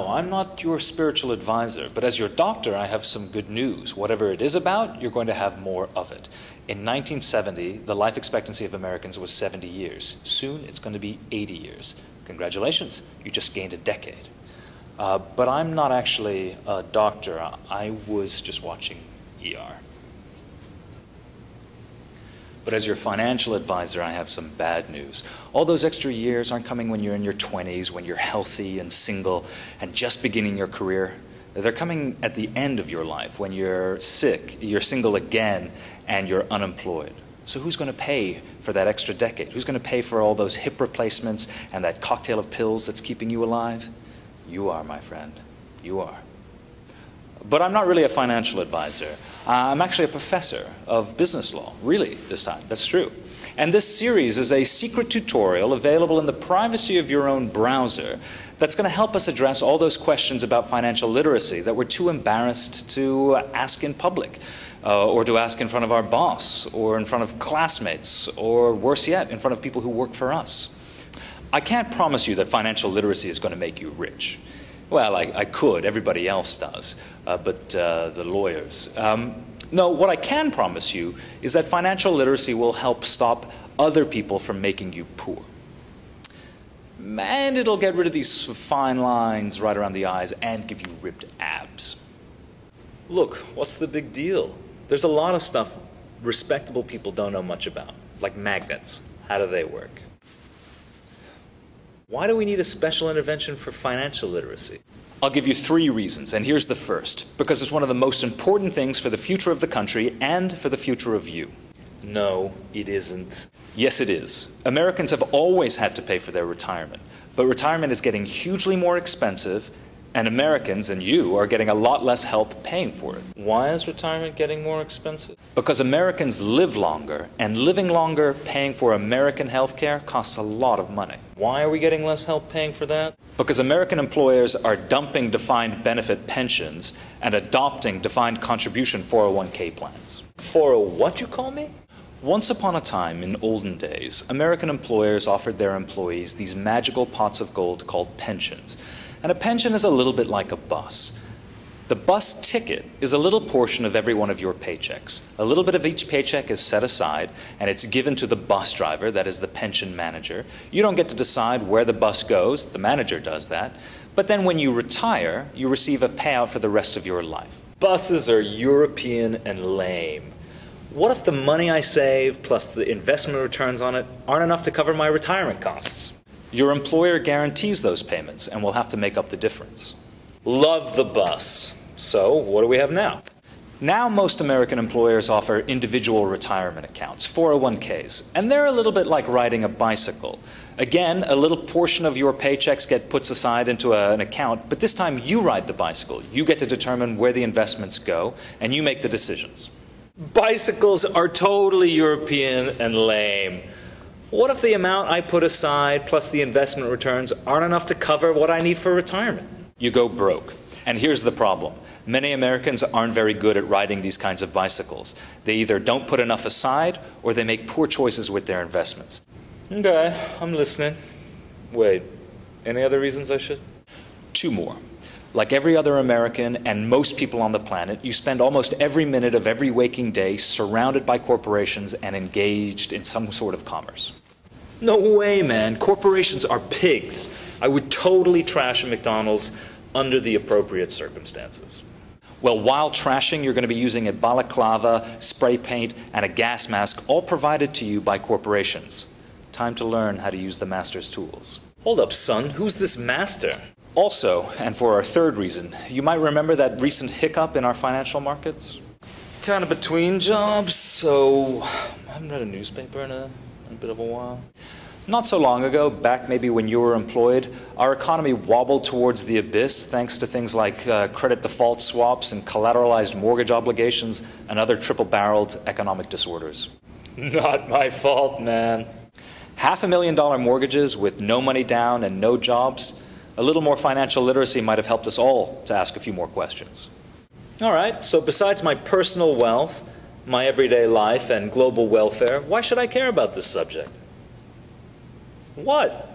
no, I'm not your spiritual advisor, but as your doctor, I have some good news. Whatever it is about, you're going to have more of it. In 1970, the life expectancy of Americans was 70 years. Soon, it's going to be 80 years. Congratulations, you just gained a decade. But I'm not actually a doctor. I was just watching ER. But as your financial advisor, I have some bad news. All those extra years aren't coming when you're in your 20s, when you're healthy and single and just beginning your career. They're coming at the end of your life, when you're sick, you're single again, and you're unemployed. So who's going to pay for that extra decade? Who's going to pay for all those hip replacements and that cocktail of pills that's keeping you alive? You are, my friend. You are. But I'm not really a financial advisor. I'm actually a professor of business law, really, this time. That's true. And this series is a secret tutorial available in the privacy of your own browser that's going to help us address all those questions about financial literacy that we're too embarrassed to ask in public, or to ask in front of our boss, or in front of classmates, or worse yet, in front of people who work for us. I can't promise you that financial literacy is going to make you rich. Well, I could. Everybody else does. But the lawyers. No, what I can promise you is that financial literacy will help stop other people from making you poor. And it'll get rid of these fine lines right around the eyes and give you ripped abs. Look, what's the big deal? There's a lot of stuff respectable people don't know much about, like magnets. How do they work? Why do we need a special intervention for financial literacy? I'll give you 3 reasons, and here's the first. Because it's one of the most important things for the future of the country and for the future of you. No, it isn't. Yes, it is. Americans have always had to pay for their retirement, but retirement is getting hugely more expensive, and Americans, and you, are getting a lot less help paying for it. Why is retirement getting more expensive? Because Americans live longer, and living longer paying for American health care costs a lot of money. Why are we getting less help paying for that? Because American employers are dumping defined benefit pensions and adopting defined contribution 401k plans. What you call me? Once upon a time, in olden days, American employers offered their employees these magical pots of gold called pensions. And a pension is a little bit like a bus. The bus ticket is a little portion of every one of your paychecks. A little bit of each paycheck is set aside, and it's given to the bus driver, that is the pension manager. You don't get to decide where the bus goes, the manager does that. But then when you retire, you receive a payout for the rest of your life. Buses are European and lame. What if the money I save plus the investment returns on it aren't enough to cover my retirement costs? Your employer guarantees those payments and will have to make up the difference. Love the bus. So, what do we have now? Now most American employers offer individual retirement accounts, 401ks, and they're a little bit like riding a bicycle. Again, a little portion of your paychecks get put aside into an account, but this time you ride the bicycle. You get to determine where the investments go, and you make the decisions. Bicycles are totally European and lame. What if the amount I put aside plus the investment returns aren't enough to cover what I need for retirement? You go broke. And here's the problem. Many Americans aren't very good at riding these kinds of bicycles. They either don't put enough aside or they make poor choices with their investments. Okay, I'm listening. Wait, any other reasons I should? 2 more. Like every other American and most people on the planet, you spend almost every minute of every waking day surrounded by corporations and engaged in some sort of commerce. No way, man. Corporations are pigs. I would totally trash a McDonald's under the appropriate circumstances. Well, while trashing, you're going to be using a balaclava, spray paint, and a gas mask, all provided to you by corporations. Time to learn how to use the master's tools. Hold up, son. Who's this master? Also, and for our 3rd reason, you might remember that recent hiccup in our financial markets? Kind of between jobs, so I haven't read a newspaper in a bit of a while. Not so long ago, back maybe when you were employed, our economy wobbled towards the abyss thanks to things like credit default swaps and collateralized mortgage obligations and other triple-barreled economic disorders. Not my fault, man. $500,000 mortgages with no money down and no jobs. A little more financial literacy might have helped us all to ask a few more questions. All right, so besides my personal wealth, my everyday life, and global welfare, why should I care about this subject? What?